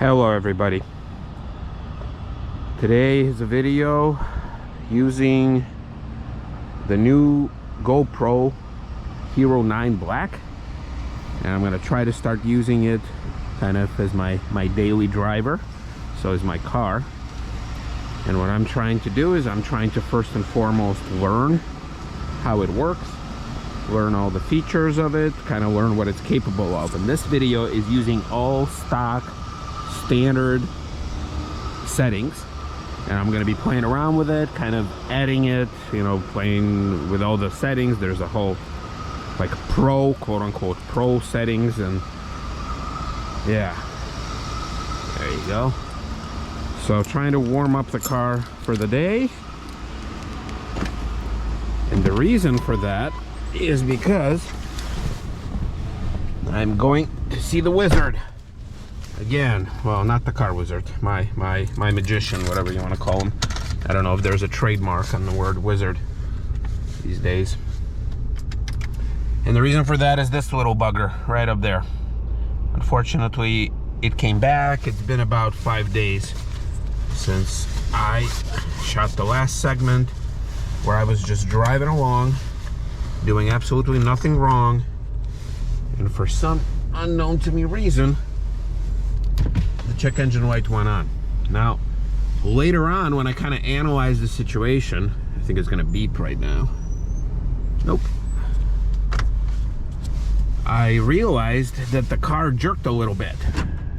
Hello everybody. Today is a video using the new GoPro Hero9 Black, and I'm going to try to start using it kind of as my daily driver, so is my car. And what I'm trying to do is I'm trying to first and foremost learn how it works, learn all the features of it, kind of learn what it's capable of. And this video is using all stock standard settings, and I'm going to be playing around with it, kind of adding it, you know, playing with all the settings. There's a whole like pro, quote unquote pro settings, and yeah, there you go. So trying to warm up the car for the day, and the reason for that is because I'm going to see the wizard again. Well, not the car wizard, my magician, whatever you want to call him. I don't know if there's a trademark on the word wizard these days. And the reason for that is this little bugger right up there. Unfortunately, it came back. It's been about 5 days since I shot the last segment where I was just driving along, doing absolutely nothing wrong, and for some unknown to me reason, the check engine light went on. Now, later on, when I kind of analyzed the situation, I think it's going to beep right now. Nope. I realized that the car jerked a little bit,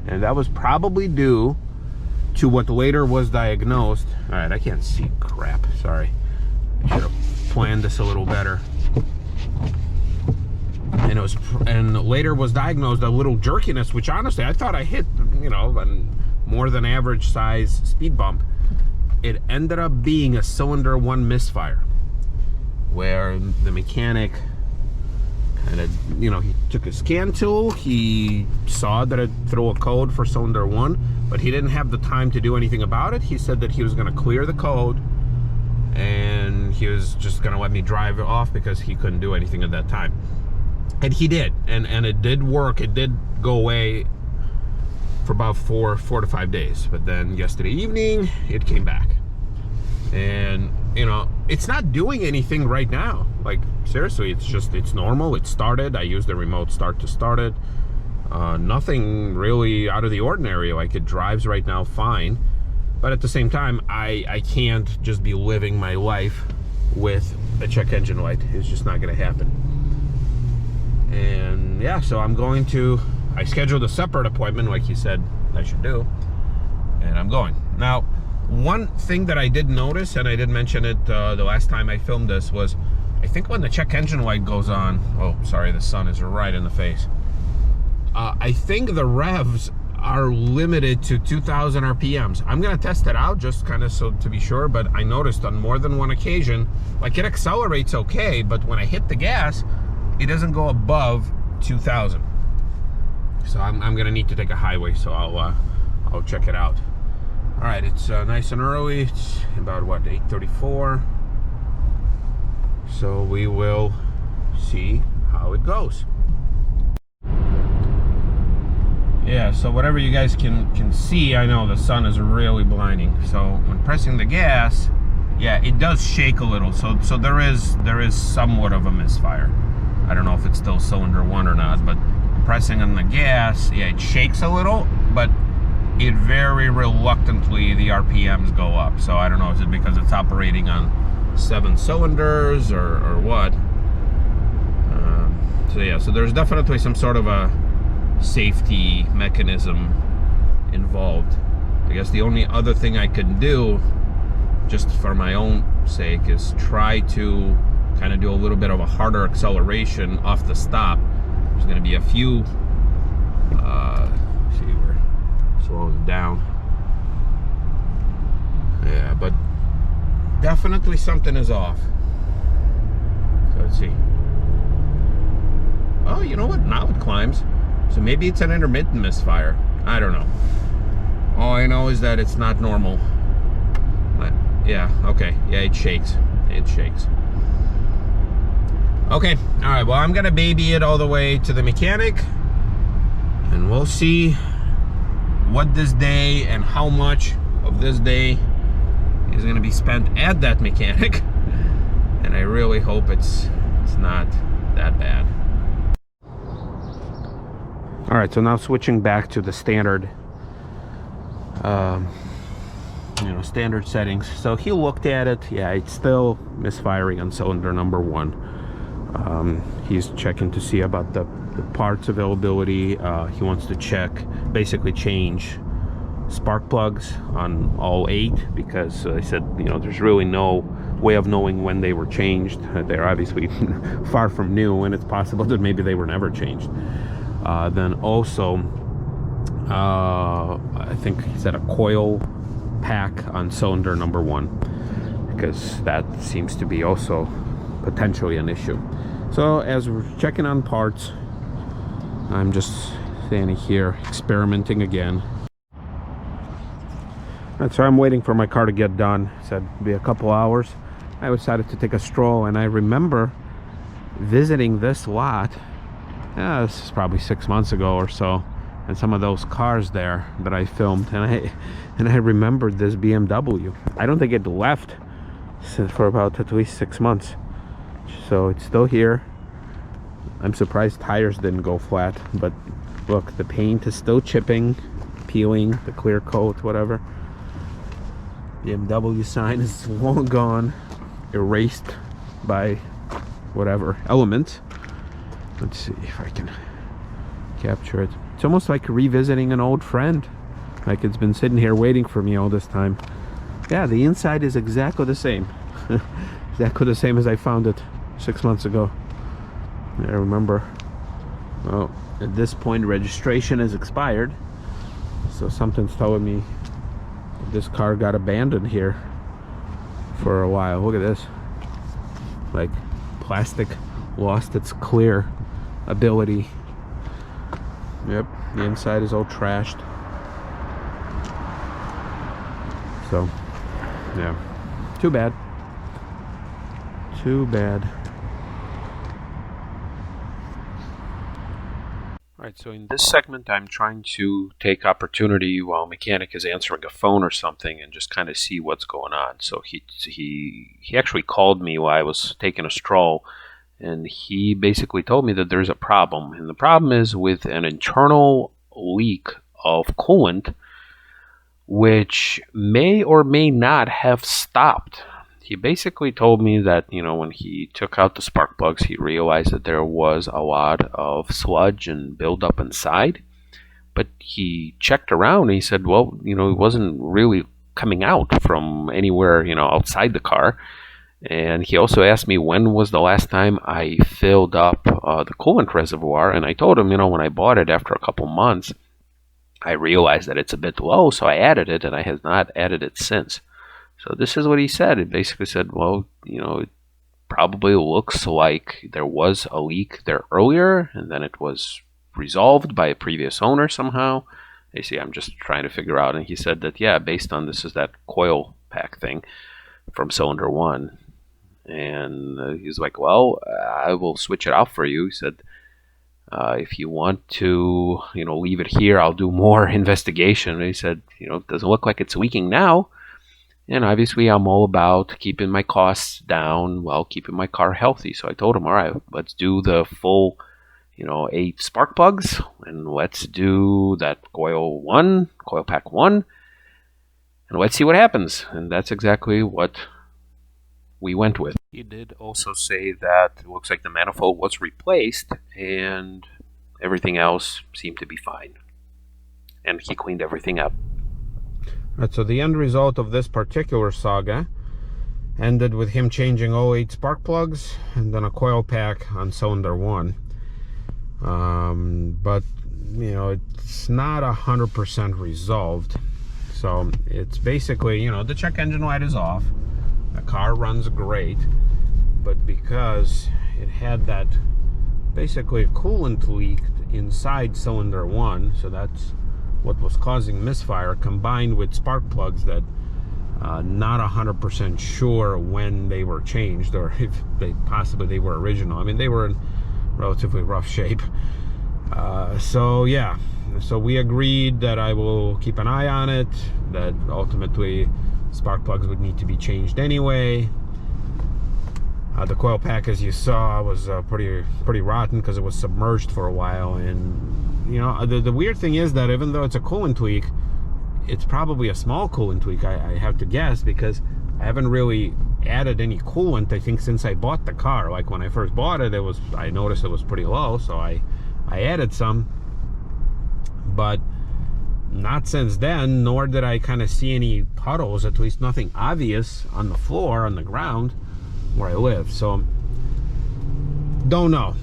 and that was probably due to what later was diagnosed. All right, I can't see crap. Sorry. I should have planned this a little better. And later was diagnosed a little jerkiness, which honestly I thought I hit, you know, a more than average size speed bump. It ended up being a cylinder 1 misfire, where the mechanic kind of, you know, he took a scan tool, he saw that it threw a code for cylinder 1, but he didn't have the time to do anything about it. He said that he was going to clear the code and he was just going to let me drive it off because he couldn't do anything at that time. And he did, and it did work. It did go away for about four to 5 days. But then yesterday evening, it came back. And, you know, it's not doing anything right now. Like, seriously, it's normal. It started. I used the remote start to start it. Nothing really out of the ordinary. Like, it drives right now fine. But at the same time, I can't just be living my life with a check engine light. It's just not going to happen. And yeah, so I scheduled a separate appointment like he said I should do, and I'm going. Now, one thing that I did notice, and I did mention it the last time I filmed this, was I think when the check engine light goes on, oh, sorry, the sun is right in the face. I think the revs are limited to 2,000 RPMs. I'm gonna test it out just kind of so to be sure, but I noticed on more than one occasion, like it accelerates okay, but when I hit the gas, it doesn't go above 2,000. So I'm gonna need to take a highway, so I'll check it out. All right, it's nice and early. It's about what, 8:34. So we will see how it goes. Yeah, so whatever you guys can see, I know the sun is really blinding. So when pressing the gas, yeah, it does shake a little. So there is somewhat of a misfire. I don't know if it's still cylinder 1 or not, but pressing on the gas, yeah, it shakes a little, but it very reluctantly, the RPMs go up. So I don't know, is it because it's operating on 7 cylinders or what? So yeah, so there's definitely some sort of a safety mechanism involved. I guess the only other thing I could do, just for my own sake, is try to kind of do a little bit of a harder acceleration off the stop. There's going to be a few, see, we're slowing down. Yeah, but definitely something is off. So let's see. Oh, you know what? Now it climbs. So maybe it's an intermittent misfire. I don't know. All I know is that it's not normal. But yeah, okay. Yeah, it shakes. It shakes. Okay, all right, well, I'm gonna baby it all the way to the mechanic, and we'll see what this day and how much of this day is going to be spent at that mechanic. And I really hope it's not that bad. All right, so now switching back to the standard, standard settings. So he looked at it. Yeah, it's still misfiring on cylinder number 1. He's checking to see about the parts availability. He wants to check, basically change spark plugs on all 8, because I said, there's really no way of knowing when they were changed. They're obviously far from new, and it's possible that maybe they were never changed. Then also, I think he said a coil pack on cylinder number 1, because that seems to be also potentially an issue. So as we're checking on parts, I'm just standing here experimenting again. Right, so I'm waiting for my car to get done. It said it'd be a couple hours. I decided to take a stroll, and I remember visiting this lot. This is probably 6 months ago or so, and some of those cars there that I filmed, and I remembered this BMW. I don't think it left for about at least 6 months, so it's still here. I'm surprised tires didn't go flat, but look, the paint is still chipping, peeling, the clear coat, whatever. BMW sign is long gone, erased by whatever element. Let's see if I can capture it. It's almost like revisiting an old friend, like it's been sitting here waiting for me all this time. Yeah, the inside is exactly the same. Exactly the same as I found it 6 months ago. I remember, well, at this point registration is expired, so something's telling me this car got abandoned here for a while. Look at this, like plastic lost its clear ability. Yep, the inside is all trashed. So yeah, too bad, too bad. Alright, so in this segment I'm trying to take opportunity while mechanic is answering a phone or something and just kind of see what's going on. So he actually called me while I was taking a stroll, and he basically told me that there's a problem. And the problem is with an internal leak of coolant, which may or may not have stopped. He basically told me that, when he took out the spark plugs, he realized that there was a lot of sludge and buildup inside. But he checked around and he said, well, it wasn't really coming out from anywhere, outside the car. And he also asked me when was the last time I filled up the coolant reservoir. And I told him, when I bought it after a couple months, I realized that it's a bit low, so I added it, and I have not added it since. So this is what he said. It basically said, well, it probably looks like there was a leak there earlier, and then it was resolved by a previous owner somehow. You see, I'm just trying to figure out. And he said that, yeah, based on this is that coil pack thing from cylinder 1. And he's like, well, I will switch it out for you. He said, if you want to, leave it here, I'll do more investigation. And he said, it doesn't look like it's leaking now. And obviously, I'm all about keeping my costs down while keeping my car healthy. So I told him, all right, let's do the full, 8 spark plugs, and let's do that coil pack 1, and let's see what happens. And that's exactly what we went with. He did also say that it looks like the manifold was replaced, and everything else seemed to be fine. And he cleaned everything up. Right, so the end result of this particular saga ended with him changing all 8 spark plugs and then a coil pack on cylinder 1. But it's not 100% resolved. So it's basically, the check engine light is off. The car runs great, but because it had that basically coolant leaked inside cylinder 1, so that's what was causing misfire, combined with spark plugs that not 100% sure when they were changed, or if they were original. I mean, they were in relatively rough shape. So yeah, So we agreed that I will keep an eye on it, that ultimately spark plugs would need to be changed anyway. The coil pack, as you saw, was pretty rotten because it was submerged for a while. And you know, the weird thing is that even though it's a coolant tweak, it's probably a small coolant tweak, I have to guess, because I haven't really added any coolant, I think, since I bought the car. Like when I first bought it, I noticed it was pretty low, so I added some, but not since then, nor did I kind of see any puddles, at least nothing obvious on the floor, on the ground where I live. So don't know.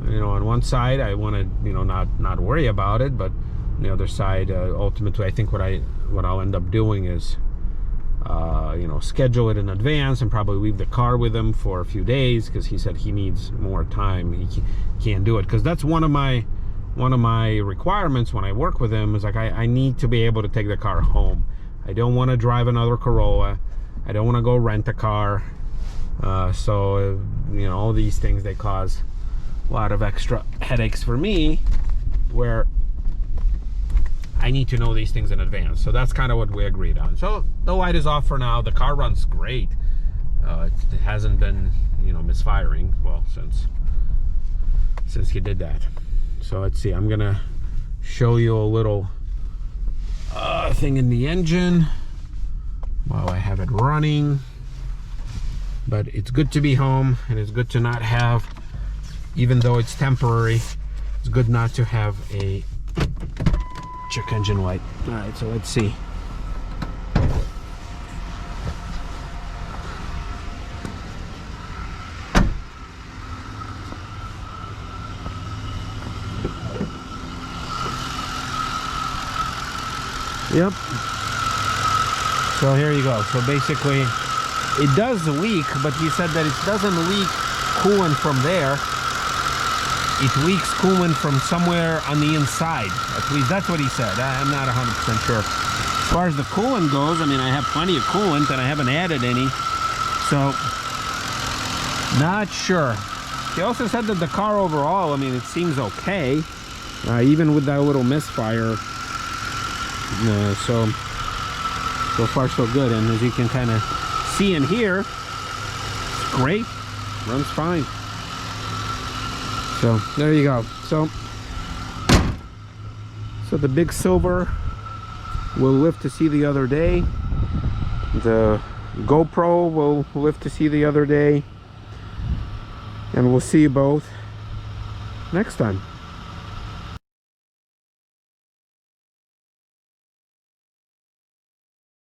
You know, on one side I want to, you know, not worry about it, but on the other side, ultimately I think what I'll end up doing is you know, schedule it in advance and probably leave the car with him for a few days, because he said he needs more time. He can't do it, because that's one of my requirements when I work with him, is like I need to be able to take the car home. I don't want to drive another Corolla. I don't want to go rent a car. So you know, all these things, they cause a lot of extra headaches for me, where I need to know these things in advance. So that's kind of what we agreed on. So the light is off for now. The car runs great. It hasn't been, you know, misfiring, well, since he did that. So let's see, I'm gonna show you a little thing in the engine while I have it running. But it's good to be home, and it's good to not have, even though it's temporary, it's good not to have a check engine light. All right, so let's see. Yep. So here you go. So basically, it does leak, but he said that it doesn't leak coolant from there. It leaks coolant from somewhere on the inside. At least that's what he said. I'm not 100% sure. As far as the coolant goes, I mean, I have plenty of coolant and I haven't added any. So, not sure. He also said that the car overall, I mean, it seems okay. Even with that little misfire. So far so good. And as you can kind of see in here, it's great. Runs fine. So there you go. So the big silver will live to see the other day. The GoPro will live to see the other day. And we'll see you both next time.